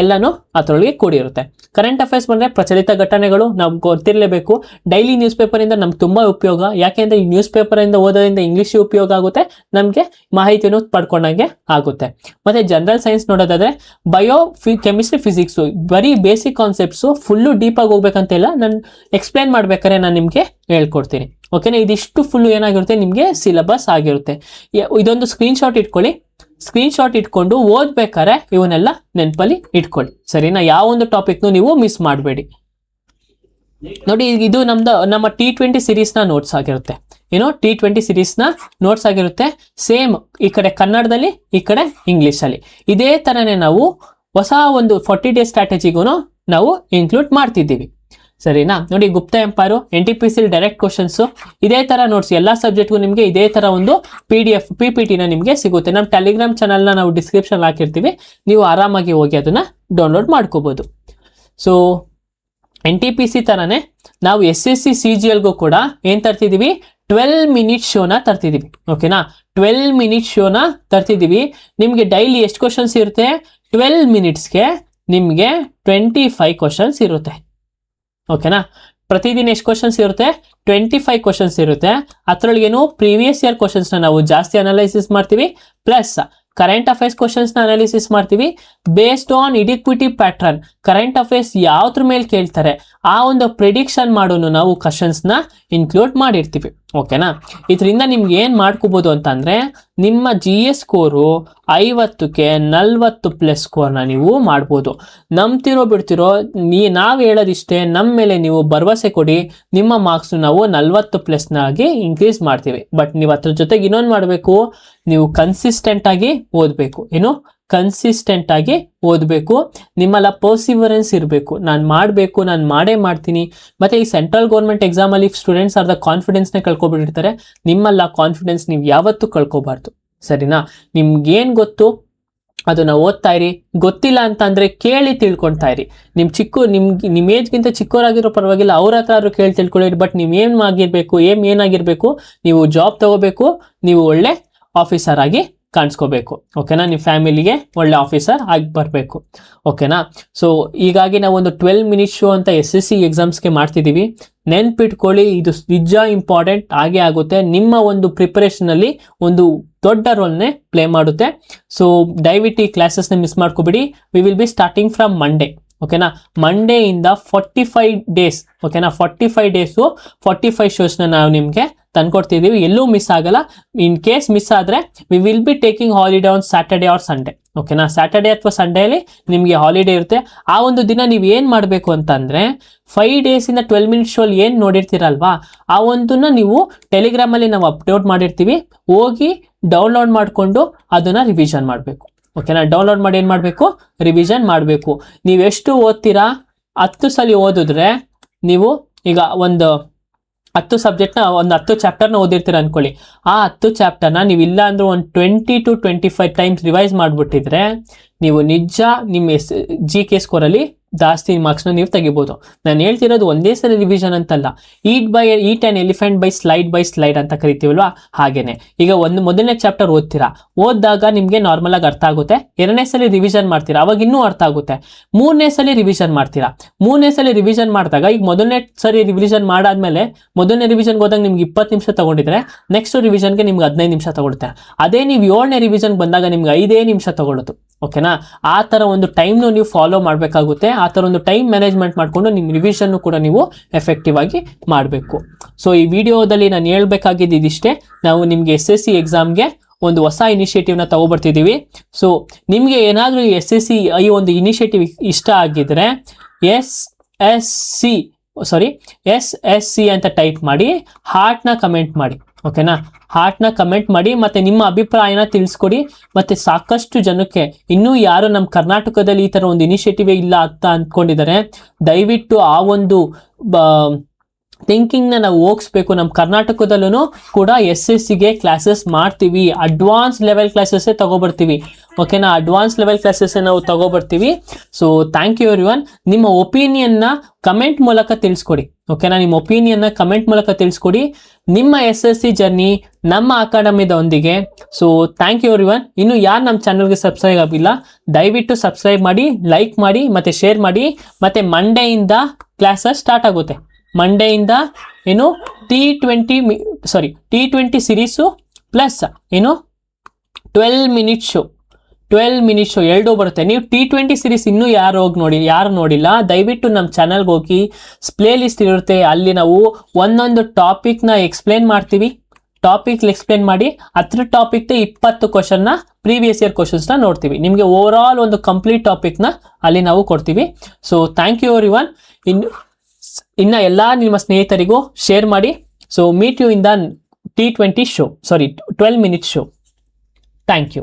A: ಎಲ್ಲನೂ ಅದ್ರೊಳಗೆ ಕೂಡಿರುತ್ತೆ. ಕರೆಂಟ್ ಅಫೇರ್ಸ್ ಬಂದ್ರೆ ಪ್ರಚಲಿತ ಘಟನೆಗಳು ನಾವು ಗೊತ್ತಿರಲೇಬೇಕು. ಡೈಲಿ ನ್ಯೂಸ್ ಪೇಪರ್ ಇಂದ ನಮ್ಗೆ ತುಂಬಾ ಉಪಯೋಗ. ಯಾಕೆಂದ್ರೆ ಈ ನ್ಯೂಸ್ ಪೇಪರ್ ಇಂದ ಓದೋದ್ರಿಂದ ಇಂಗ್ಲಿಷ್ ಉಪಯೋಗ ಆಗುತ್ತೆ, ನಮ್ಗೆ ಮಾಹಿತಿನೂ ಪಡ್ಕೊಂಡಂಗೆ ಆಗುತ್ತೆ. ಮತ್ತೆ ಜನರಲ್ ಸೈನ್ಸ್ ನೋಡೋದಾದ್ರೆ ಬಯೋ, ಕೆಮಿಸ್ಟ್ರಿ, ಫಿಸಿಕ್ಸು ಬರೀ ಬೇಸಿಕ್ ಕಾನ್ಸೆಪ್ಟ್ಸು, ಫುಲ್ಲು ಡೀಪ್ ಆಗಿ ಹೋಗ್ಬೇಕಂತಿಲ್ಲ. ನಾನು ಎಕ್ಸ್ಪ್ಲೈನ್ ಮಾಡ್ಬೇಕಾದ್ರೆ ನಾನು ನಿಮ್ಗೆ ಹೇಳ್ಕೊಡ್ತೀನಿ. ಓಕೆನಾ? ಇದಿಷ್ಟು ಫುಲ್ ಏನಾಗಿರುತ್ತೆ ನಿಮ್ಗೆ ಸಿಲೆಬಸ್ ಆಗಿರುತ್ತೆ. ಇದೊಂದು ಸ್ಕ್ರೀನ್ ಶಾಟ್ ಇಟ್ಕೊಳ್ಳಿ. ಸ್ಕ್ರೀನ್ ಶಾಟ್ ಇಟ್ಕೊಂಡು ಓದ್ಬೇಕಾದ್ರೆ ಇವನ್ನೆಲ್ಲ ನೆನಪಲ್ಲಿ ಇಟ್ಕೊಳ್ಳಿ. ಸರಿನಾ? ಯಾವ ಒಂದು ಟಾಪಿಕ್ನು ನೀವು ಮಿಸ್ ಮಾಡಬೇಡಿ. ನೋಡಿ, ಇದು ನಮ್ಮ T20 ಸೀರೀಸ್ನ ನೋಟ್ಸ್ ಆಗಿರುತ್ತೆ. ಏನೋ T20 ಸೀರೀಸ್ನ ನೋಟ್ಸ್ ಆಗಿರುತ್ತೆ. ಸೇಮ್ ಈ ಕಡೆ ಕನ್ನಡದಲ್ಲಿ, ಈ ಕಡೆ ಇಂಗ್ಲಿಷಲ್ಲಿ. ಇದೇ ತರನೇ ನಾವು ಹೊಸ ಒಂದು 40 ಡೇಸ್ ಸ್ಟ್ರಾಟಜಿಗೂ ನಾವು ಇನ್ಕ್ಲೂಡ್ ಮಾಡ್ತಿದ್ದೀವಿ. ಸರಿನಾ? ನೋಡಿ, Gupta empire, NTPC direct questions, ಇದೇ ತರ ನೋಟ್ಸ್ ಎಲ್ಲ ಸಬ್ಜೆಕ್ಟ್ಗೂ ನಿಮಗೆ ಇದೇ ತರ ಒಂದು PDF PPTನ ನಿಮಗೆ ಸಿಗುತ್ತೆ. ನಮ್ಮ ಟೆಲಿಗ್ರಾಮ್ ಚಾನಲ್ನ ನಾವು ಡಿಸ್ಕ್ರಿಪ್ಷನ್ ಹಾಕಿರ್ತೀವಿ, ನೀವು ಆರಾಮಾಗಿ ಹೋಗಿ ಅದನ್ನ ಡೌನ್ಲೋಡ್ ಮಾಡ್ಕೋಬಹುದು. ಸೊ NTPC ತರನೇ ನಾವು SSC CGLಗೂ ಕೂಡ ಏನ್ ತರ್ತಿದೀವಿ? 12 ಮಿನಿಟ್ ಶೋನ ತರ್ತಿದೀವಿ. ಓಕೆನಾ? 12 ಮಿನಿಟ್ ಶೋನ ತರ್ತಿದೀವಿ. ನಿಮ್ಗೆ ಡೈಲಿ ಎಷ್ಟು ಕ್ವಶನ್ಸ್ ಇರುತ್ತೆ? 12 ಮಿನಿಟ್ಸ್ಗೆ ನಿಮ್ಗೆ 25 ಕ್ವಶನ್ಸ್ ಇರುತ್ತೆ. ಓಕೆನಾ? ಪ್ರತಿದಿನ ಎಷ್ಟು ಕ್ವಶನ್ಸ್ ಇರುತ್ತೆ? 25 ಕ್ವಶನ್ಸ್ ಇರುತ್ತೆ. ಅದ್ರೊಳಗೇನು ಪ್ರೀವಿಯಸ್ ಇಯರ್ ಕ್ವಶನ್ಸ್ನ ನಾವು ಜಾಸ್ತಿ ಅನಾಲಿಸಿಸ್ ಮಾಡ್ತೀವಿ, ಪ್ಲಸ್ ಕರೆಂಟ್ ಅಫೇರ್ಸ್ ಕ್ವಶನ್ಸ್ನ ಅನಾಲಿಸಿಸ್ ಮಾಡ್ತೀವಿ. ಬೇಸ್ಡ್ ಆನ್ ಇಡಿಕ್ವಿಟಿ ಪ್ಯಾಟ್ರನ್, ಕರೆಂಟ್ ಅಫೇರ್ಸ್ ಯಾವ್ದ್ರ ಮೇಲೆ ಕೇಳ್ತಾರೆ ಆ ಒಂದು ಪ್ರಿಡಿಕ್ಷನ್ ಮಾಡೋನು ನಾವು ಕ್ವಶನ್ಸ್ನ ಇನ್ಕ್ಲೂಡ್ ಮಾಡಿರ್ತೀವಿ. ಓಕೆನಾ? ಇದರಿಂದ ನಿಮ್ಗೆ ಏನ್ ಮಾಡ್ಕೋಬಹುದು ಅಂತಂದ್ರೆ, ನಿಮ್ಮ GS ಸ್ಕೋರು 50ಕ್ಕೆ 40+ ಸ್ಕೋರ್ನ ನೀವು ಮಾಡ್ಬೋದು. ನಂಬ್ತಿರೋ ಬಿಡ್ತಿರೋ ನಾವು ಹೇಳೋದಿಷ್ಟೇ, ನಮ್ಮ ಮೇಲೆ ನೀವು ಭರವಸೆ ಕೊಡಿ, ನಿಮ್ಮ ಮಾರ್ಕ್ಸ್ ನಾವು 40+ನಾಗಿ ಇನ್ಕ್ರೀಸ್ ಮಾಡ್ತೀವಿ. ಬಟ್ ನೀವು ಅದ್ರ ಜೊತೆಗೆ ಇನ್ನೊಂದು ಮಾಡಬೇಕು, ನೀವು ಕನ್ಸಿಸ್ಟೆಂಟ್ ಆಗಿ ಓದಬೇಕು. ಏನು? ಕನ್ಸಿಸ್ಟೆಂಟ್ ಆಗಿ ಓದಬೇಕು. ನಿಮ್ಮಲ್ಲ ಪರ್ಸಿವರೆನ್ಸ್ ಇರಬೇಕು. ನಾನು ಮಾಡಬೇಕು, ನಾನು ಮಾಡೇ ಮಾಡ್ತೀನಿ. ಮತ್ತೆ ಈ ಸೆಂಟ್ರಲ್ ಗೌರ್ಮೆಂಟ್ ಎಕ್ಸಾಮಲ್ಲಿ ಸ್ಟೂಡೆಂಟ್ಸ್ ಅರ್ಧ ಕಾನ್ಫಿಡೆನ್ಸ್ನೇ ಕಳ್ಕೊಬಿಟ್ಟಿರ್ತಾರೆ. ನಿಮ್ಮಲ್ಲ ಕಾನ್ಫಿಡೆನ್ಸ್ ನೀವು ಯಾವತ್ತೂ ಕಳ್ಕೊಬಾರ್ದು. ಸರಿನಾ? ನಿಮ್ಗೇನು ಗೊತ್ತು ಅದನ್ನ ಓದ್ತಾ ಇರಿ. ಗೊತ್ತಿಲ್ಲ ಅಂತಂದ್ರೆ ಕೇಳಿ ತಿಳ್ಕೊಳ್ತಾ ಇರಿ. ನಿಮ್ಮ ಏಜ್ಗಿಂತ ಚಿಕ್ಕವರಾಗಿರೋ ಪರವಾಗಿಲ್ಲ, ಅವ್ರ ಹತ್ರ ಆದ್ರೂ ಕೇಳಿ ತಿಳ್ಕೊಳ್ಳಿ. ಬಟ್ ಏನಾಗಿರ್ಬೇಕು, ನೀವು ಜಾಬ್ ತಗೋಬೇಕು, ನೀವು ಒಳ್ಳೆ ಆಫೀಸರ್ ಆಗಿ ಕಾಣಿಸ್ಕೋಬೇಕು. ಓಕೆನಾ, ನಿಮ್ಮ ಫ್ಯಾಮಿಲಿಗೆ ಒಳ್ಳೆ ಆಫೀಸರ್ ಆಗಿ ಬರಬೇಕು. ಓಕೆನಾ, ಸೊ ಹೀಗಾಗಿ ನಾವು ಒಂದು 12 ಮಿನಿಟ್ ಶೋ ಅಂತ SSC ಎಕ್ಸಾಮ್ಸ್ಗೆ ಮಾಡ್ತಿದ್ದೀವಿ. ನೆನ್ಪಿಟ್ಕೊಳ್ಳಿ, ಇದು ನಿಜ ಇಂಪಾರ್ಟೆಂಟ್ ಆಗೇ ಆಗುತ್ತೆ. ನಿಮ್ಮ ಒಂದು ಪ್ರಿಪರೇಷನಲ್ಲಿ ಒಂದು ದೊಡ್ಡ ರೋಲ್ನೇ ಪ್ಲೇ ಮಾಡುತ್ತೆ. ಸೊ ದಯವಿಟ್ಟು ಈ ಕ್ಲಾಸಸ್ನ ಮಿಸ್ ಮಾಡ್ಕೋಬಿಡಿ. We will be starting from Monday. ಓಕೆನಾ, ಮಂಡೇಯಿಂದ 45 ಡೇಸ್. ಓಕೆನಾ, 45 ಡೇಸು 45 ಶೋಸ್ನ ನಾವು ನಿಮಗೆ ತಂದ್ಕೊಡ್ತಿದ್ದೀವಿ. ಎಲ್ಲೂ ಮಿಸ್ ಆಗಲ್ಲ. ಇನ್ ಕೇಸ್ ಮಿಸ್ ಆದರೆ we will be taking holiday on Saturday or Sunday. ಓಕೆನಾ, ಸ್ಯಾಟರ್ಡೇ ಅಥವಾ ಸಂಡೇಲಿ ನಿಮಗೆ ಹಾಲಿಡೇ ಇರುತ್ತೆ. ಆ ಒಂದು ದಿನ ನೀವು ಏನು ಮಾಡಬೇಕು ಅಂತಂದರೆ 5 ಡೇಸಿಂದ 12 ಮಿನಿಟ್ ಶೋಲ್ಲಿ ಏನು ನೋಡಿರ್ತೀರಲ್ವಾ, ಆ ಒಂದನ್ನ ನೀವು ಟೆಲಿಗ್ರಾಮಲ್ಲಿ ನಾವು ಅಪ್ಲೋಡ್ ಮಾಡಿರ್ತೀವಿ. ಹೋಗಿ ಡೌನ್ಲೋಡ್ ಮಾಡಿಕೊಂಡು ಅದನ್ನು ರಿವಿಷನ್ ಮಾಡಬೇಕು. ಓಕೆನಾ, ಡೌನ್ಲೋಡ್ ಮಾಡಿ ಏನು ಮಾಡಬೇಕು, ರಿವಿಷನ್ ಮಾಡಬೇಕು. ನೀವೆಷ್ಟು ಓದ್ತೀರಾ, 10 ಸಲ ಓದಿದ್ರೆ ನೀವು ಈಗ ಒಂದು 10 ಸಬ್ಜೆಕ್ಟ್ನ ಒಂದು 10 ಚಾಪ್ಟರ್ನ ಓದಿರ್ತೀರ ಅನ್ಕೊಳ್ಳಿ. ಆ 10 ಚಾಪ್ಟರ್ನ ನೀವು ಇಲ್ಲ ಅಂದ್ರೆ ಒಂದು 20 to 25 ಟೈಮ್ಸ್ ರಿವೈಸ್ ಮಾಡಿಬಿಟ್ಟಿದ್ರೆ ನೀವು ನಿಜ ನಿಮ್ಮ GK ಸ್ಕೋರಲ್ಲಿ ಜಾಸ್ತಿ ಮಾರ್ಕ್ಸ್ನ ನೀವು ತೆಗಿಬೋದು. ನಾನು ಹೇಳ್ತಿರೋದು ಒಂದೇ ಸಲ ರಿವಿಷನ್ ಅಂತಲ್ಲ, ಈಟ್ ಆನ್ ಎಲಿಫೆಂಟ್ ಬೈ ಸ್ಲೈಡ್ ಅಂತ ಕರಿತೀವಲ್ವಾ, ಹಾಗೇನೆ. ಈಗ ಮೊದಲನೇ ಚಾಪ್ಟರ್ ಓದ್ತೀರಾ, ಓದಿದಾಗ ನಿಮಗೆ ನಾರ್ಮಲ್ ಆಗಿ ಅರ್ಥ ಆಗುತ್ತೆ. 2ನೇ ಸಲ ರಿವಿಷನ್ ಮಾಡ್ತೀರಾ, ಅವಾಗ ಇನ್ನೂ ಅರ್ಥ ಆಗುತ್ತೆ. 3ನೇ ಸಲ ರಿವಿಷನ್ ಮಾಡ್ತೀರಾ. 3ನೇ ಸಲ ರಿವಿಷನ್ ಮಾಡಿದಾಗ ಈಗ ಮೊದಲನೇ ಸರಿ ರಿವಿಷನ್ ಮಾಡಾದ್ಮೇಲೆ ಮೊದಲನೇ ರಿವಿಷನ್ಗೆ ಹೋದಾಗ ನಿಮ್ಗೆ 20 ನಿಮಿಷ ತಗೊಂಡಿದ್ರೆ ನೆಕ್ಸ್ಟ್ ರಿವಿಷನ್ಗೆ ನಿಮ್ಗೆ 15 ನಿಮಿಷ ತಗೊಳುತ್ತೆ. ಅದೇ ನೀವು 7ನೇ ರಿವಿಷನ್ಗೆ ಬಂದಾಗ ನಿಮ್ಗೆ 5 ನಿಮಿಷ ತಗೊಳುತ್ತೆ. ಓಕೆನಾ, ಆ ಥರ ಒಂದು ಟೈಮ್ನು ನೀವು ಫಾಲೋ ಮಾಡಬೇಕಾಗುತ್ತೆ. ಆ ಥರ ಒಂದು ಟೈಮ್ ಮ್ಯಾನೇಜ್ಮೆಂಟ್ ಮಾಡಿಕೊಂಡು ನಿಮ್ಮ ರಿವಿಷನ್ನು ಕೂಡ ನೀವು ಎಫೆಕ್ಟಿವ್ ಆಗಿ ಮಾಡಬೇಕು. ಸೊ ಈ ವಿಡಿಯೋದಲ್ಲಿ ನಾನು ಹೇಳ್ಬೇಕಾಗಿದ್ದು ಇದಿಷ್ಟೇ. ನಾವು ನಿಮಗೆ SSC ಎಕ್ಸಾಮ್ಗೆ ಒಂದು ಹೊಸ ಇನಿಷಿಯೇಟಿವ್ನ ತಗೊಬರ್ತಿದ್ದೀವಿ. ಸೊ ನಿಮಗೆ ಏನಾದರೂ ಈ SSC ಈ ಒಂದು ಇನಿಷಿಯೇಟಿವ್ ಇಷ್ಟ ಆಗಿದ್ರೆ SSC ಅಂತ ಟೈಪ್ ಮಾಡಿ, ಹಾರ್ಟ್ನ ಕಮೆಂಟ್ ಮಾಡಿ. ಓಕೆನಾ, ಹಾರ್ಟ್ನ ಕಮೆಂಟ್ ಮಾಡಿ, ಮತ್ತು ನಿಮ್ಮ ಅಭಿಪ್ರಾಯನ ತಿಳಿಸ್ಕೊಡಿ. ಮತ್ತು ಸಾಕಷ್ಟು ಜನಕ್ಕೆ ಇನ್ನೂ ಯಾರು ನಮ್ಮ ಕರ್ನಾಟಕದಲ್ಲಿ ಈ ಥರ ಒಂದು ಇನಿಷಿಯೇಟಿವೇ ಇಲ್ಲ ಅಂತ ಅಂದ್ಕೊಂಡಿದ್ದಾರೆ, ದಯವಿಟ್ಟು ಆ ಒಂದು ಥಿಂಕಿಂಗ್ನ ನಾವು ಹೋಗಿಸ್ಬೇಕು. ನಮ್ಮ ಕರ್ನಾಟಕದಲ್ಲೂ ಕೂಡ SSCಗೆ ಕ್ಲಾಸಸ್ ಮಾಡ್ತೀವಿ. ಅಡ್ವಾನ್ಸ್ ಲೆವೆಲ್ ಕ್ಲಾಸಸ್ಸೇ ತಗೊಬರ್ತೀವಿ. ಓಕೆನಾ, ಅಡ್ವಾನ್ಸ್ ಲೆವೆಲ್ ಕ್ಲಾಸಸ್ಸೇ ನಾವು ತಗೊಬರ್ತೀವಿ. So thank you everyone. ನಿಮ್ಮ ಒಪಿನಿಯನ್ನ ಕಮೆಂಟ್ ಮೂಲಕ ತಿಳಿಸ್ಕೊಡಿ. ಓಕೆನಾ, ನಿಮ್ಮ ಒಪಿನಿಯನ್ನ ಕಮೆಂಟ್ ಮೂಲಕ ತಿಳಿಸ್ಕೊಡಿ. ನಿಮ್ಮ SSC ಜರ್ನಿ ನಮ್ಮ ಅಕಾಡೆಮಿದೊಂದಿಗೆ. So thank you everyone. ಇನ್ನು ಯಾರು ನಮ್ಮ ಚಾನಲ್ಗೆ ಸಬ್ಸ್ಕ್ರೈಬ್ ಆಗಿಲ್ಲ, ದಯವಿಟ್ಟು ಸಬ್ಸ್ಕ್ರೈಬ್ ಮಾಡಿ, ಲೈಕ್ ಮಾಡಿ, ಮತ್ತು ಶೇರ್ ಮಾಡಿ. ಮತ್ತು ಮಂಡೆಯಿಂದ ಕ್ಲಾಸಸ್ ಸ್ಟಾರ್ಟ್ ಆಗುತ್ತೆ. ಮಂಡೆಯಿಂದ ಏನು T20 ಸಿರೀಸು ಪ್ಲಸ್ ಏನು 12 ಮಿನಿಟ್ ಶೋ ಎರಡೂ ಬರುತ್ತೆ. ನೀವು T20 ಸಿರೀಸ್ ಇನ್ನೂ ಯಾರು ನೋಡಿಲ್ಲ, ದಯವಿಟ್ಟು ನಮ್ಮ ಚಾನಲ್ಗೆ ಹೋಗಿ, ಪ್ಲೇ ಲಿಸ್ಟ್ ಇರುತ್ತೆ, ಅಲ್ಲಿ ನಾವು ಒಂದೊಂದು ಟಾಪಿಕ್ನ ಎಕ್ಸ್ಪ್ಲೇನ್ ಮಾಡ್ತೀವಿ. ಎಕ್ಸ್ಪ್ಲೇನ್ ಮಾಡಿ 10 ಟಾಪಿಕ್ಗೆ 20 ಕ್ವಶನ್ನ ಪ್ರೀವಿಯಸ್ ಇಯರ್ ಕ್ವಶನ್ಸ್ನ ನೋಡ್ತೀವಿ. ನಿಮಗೆ ಓವರ್ ಆಲ್ ಒಂದು ಕಂಪ್ಲೀಟ್ ಟಾಪಿಕ್ನ ಅಲ್ಲಿ ನಾವು ಕೊಡ್ತೀವಿ. So thank you everyone. ಇನ್ನು ಎಲ್ಲ ನಿಮ್ಮ ಸ್ನೇಹಿತರಿಗೂ ಶೇರ್ ಮಾಡಿ. So meet you in the T20 show, 12 minute show. Thank you.